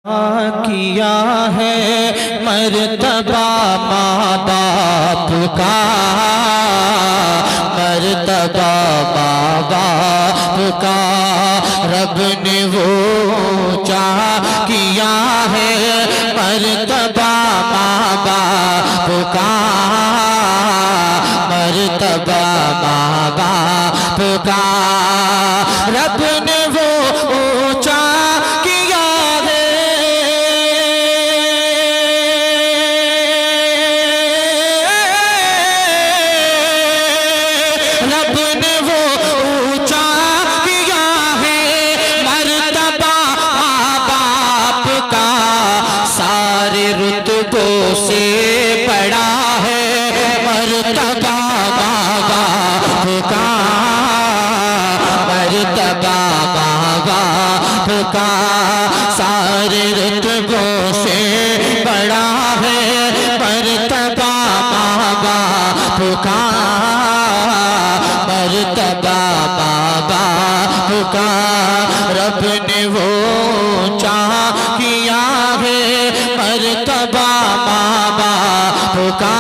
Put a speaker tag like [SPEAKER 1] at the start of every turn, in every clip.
[SPEAKER 1] کیا ہے مرتبہ ماں باپ کا، مرتبہ ماں باپ کا رب نے وہ اونچا کیا ہے، مرتبہ ماں باپ کا، مرتبہ ماں باپ کا رب نے وہ اونچا کیا ہے، رب نے وہ اونچا کیا ہے، مرتبہ ماں باپ کا سارے رتبوں سے بڑا ہے، مرتبہ ماں باپ کا، مرتبہ ماں باپ کا سارے رتبوں سے بڑا ہے، مرتبہ ماں باپ کا، مرتبہ ماں باپ کا رب نے وہ اونچا کیا ہے، مرتبہ ماں باپ کا،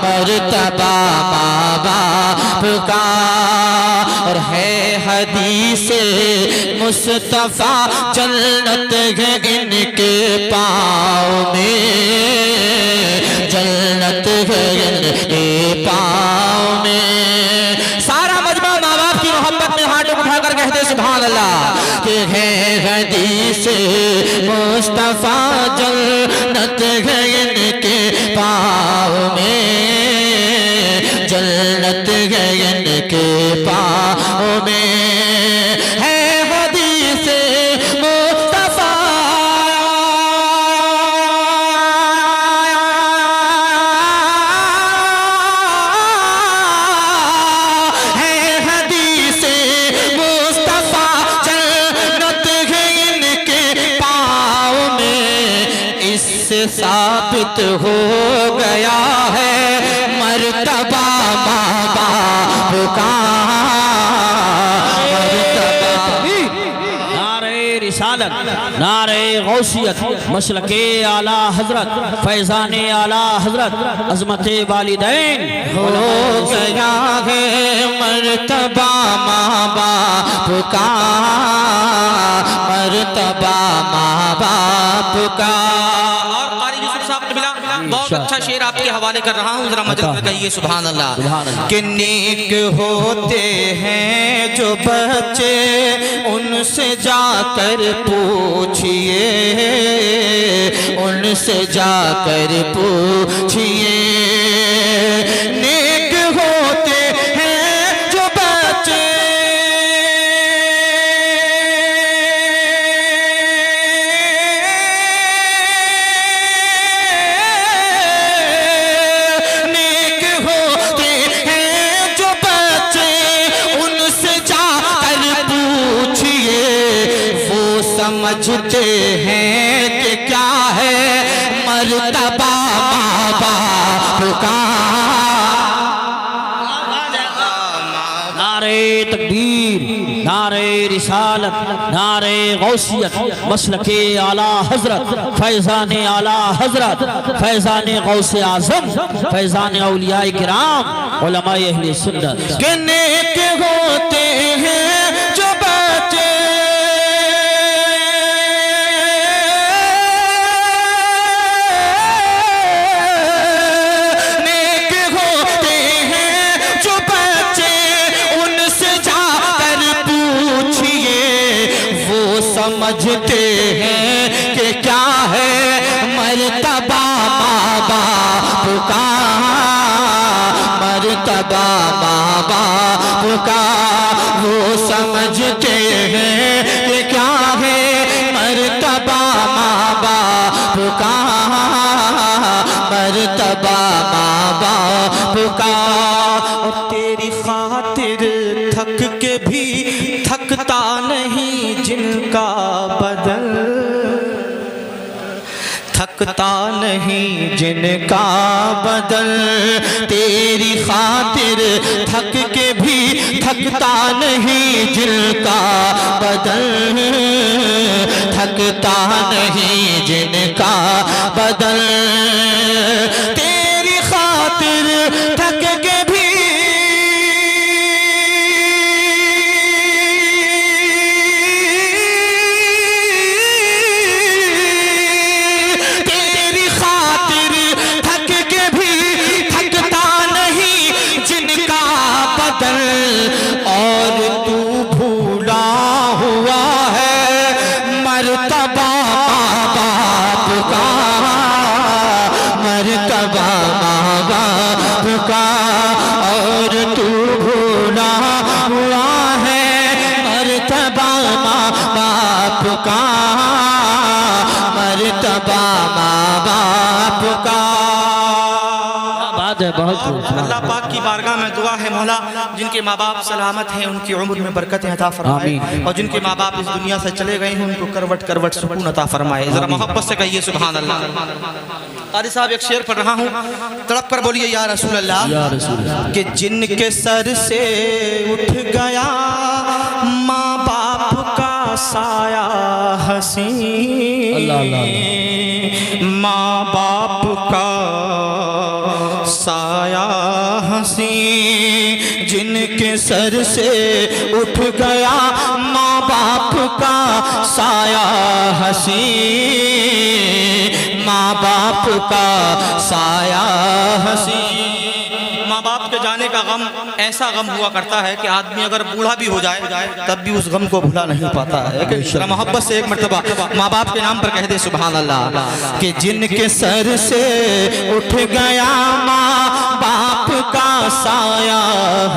[SPEAKER 1] مرتبہ ماں باپ کا۔ اور ہے حدیث مصطفیٰ جنت ہے ان کے پاؤں میں، جنت ہے ان کے پاؤں میں۔ سارا مجمع ماں باپ کی محبت میں ہاتھ اٹھا کر کہتے سبحان اللہ، کہ ہے حدیث مصطفیٰ جنت ہے ان کے پاؤں میں، جنت ہے ان کے پاؤں میں، ہے حدیث مصطفیٰ ہے، حدیث مصطفیٰ جنت ہے ان کے پاؤں میں، اس سے ثابت ہو گیا ہے مرتبہ ماں باپ کا،
[SPEAKER 2] نعرہ رسالت، نعرہ غوثیت، مسلک اعلیٰ حضرت، فیضان اعلیٰ حضرت، عظمت والدین
[SPEAKER 1] ہو گیا ہے مرتبہ ماں باپ کا، مرتبہ ماں باپ کا۔ اور قاری یوسف صاحب نے ملا بہت اچھا شعر آپ کے حوالے کر رہا ہوں، ذرا مجلس میں کہیے سبحان اللہ۔ کہ نیک ہوتے ہیں جو بچے ان سے جا کر پوچھئے، ان سے جا کر پوچھئے، نیک ہوتے ہیں جو بچے سمجھتے ہیں کہ کیا ہے مرتبہ ماں باپ کا۔
[SPEAKER 2] نعرہ تکبیر، نعرہ رسالت، نعرہ غوثیت، مسلک اعلیٰ حضرت، فیضان اعلیٰ حضرت، فیضان غوث اعظم، فیضان اولیاء کرام، علماء اہل سنت۔
[SPEAKER 1] کہ نیک ہوتے ہیں جو بچے سمجھتے ہیں کہ کیا ہے مرتبہ ماں باپ کا، مرتبہ ماں باپ کا، وہ سمجھتے ہیں کہ کیا ہے مرتبہ ماں باپ کا، مرتبہ ماں باپ کا۔ اور تیری خاطر تھک کے بھی تھکتا نہیں جن کا بدن، تھکتا نہیں جن کا بدن، تیری خاطر تھک کے بھی تھکتا نہیں جن کا بدن، تھکتا نہیں جن کا بدن، تیری خاطر تھک کے بھی اللہ پاک کی بارگاہ میں دعا ہے مولا جن کے ماں باپ سلامت ہیں ان کی عمر میں برکتیں عطا فرمائے، اور جن کے ماں باپ اس دنیا سے چلے گئے ہیں ان کو کروٹ کروٹ سکون عطا فرمائے۔ ذرا محبت سے کہیے سبحان اللہ۔ قاری صاحب ایک شعر پڑھ رہا ہوں، تڑپ کر بولیے یا رسول اللہ، کہ جن کے سر سے اٹھ گیا ماں باپ کا سایہ حسین، ماں باپ کا سایہ حسین، جن کے سر سے اٹھ گیا ماں باپ کا سایہ حسین، ماں باپ کا سایہ حسین۔ ماں باپ کے جانے کا غم ایسا غم ہوا کرتا ہے کہ آدمی اگر بوڑھا بھی ہو جائے تب بھی اس غم کو بھلا نہیں پاتا ہے، لیکن محبت سے ایک مرتبہ ماں باپ کے نام پر کہہ دے سبحان اللہ، کہ جن کے سر سے اٹھ گیا ماں باپ کا سایہ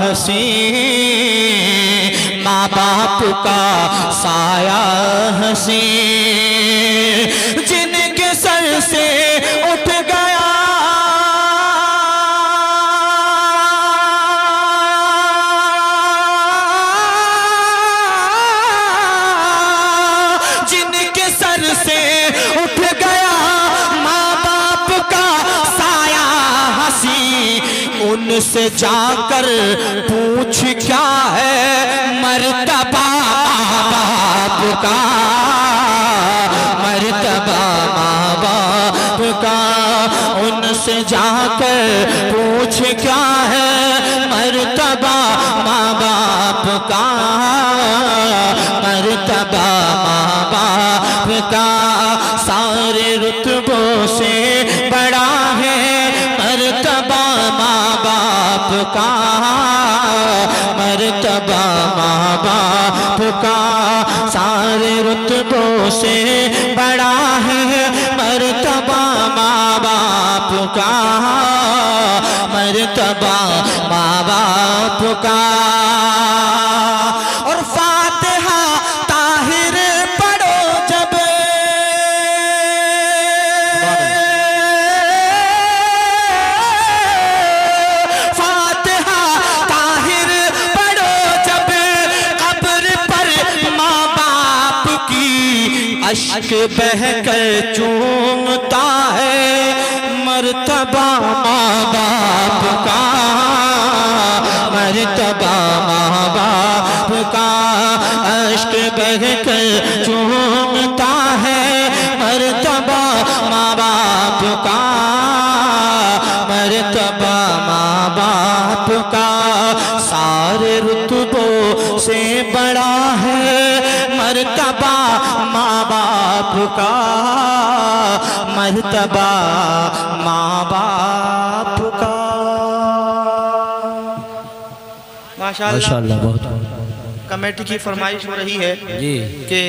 [SPEAKER 1] حسین، ماں باپ کا سایہ حسین، جن کے سر سے اٹھ گیا ان سے جا کر پوچھ کیا ہے مرتبہ ماں باپ کا، مرتبہ ماں باپ کا، ان سے جا کر پوچھ کیا ہے مرتبہ ماں باپ کا، مرتبہ ماں باپ کا، سارے رتبوں سے بڑا ہے مرتبہ ماں باپ کا، مرتبہ ماں باپ کا، سارے رتبوں سے بڑا ہے مرتبہ ماں باپ کا، مرتبہ ماں باپ کا۔ اور فاتحہ طاہر پڑھو جب، فاتحہ طاہر پڑھو جب، قبر پر ماں باپ کی اشک بہہ کر چومتا ہے مرتبہ ماں باپ کا، مرتبہ ماں باپ کا، اشک بہہ کر چومتا ہے مرتبہ ماں باپ کا، مرتبہ ماں باپ کا، سارے رتبوں سے بڑا ہے مرتبہ ماں باپ کا، مرتبہ ماں باپ کا۔ ماشاءاللہ
[SPEAKER 2] بہت
[SPEAKER 1] کمیٹی کی فرمائش ہو رہی ہے
[SPEAKER 2] جی
[SPEAKER 1] کہ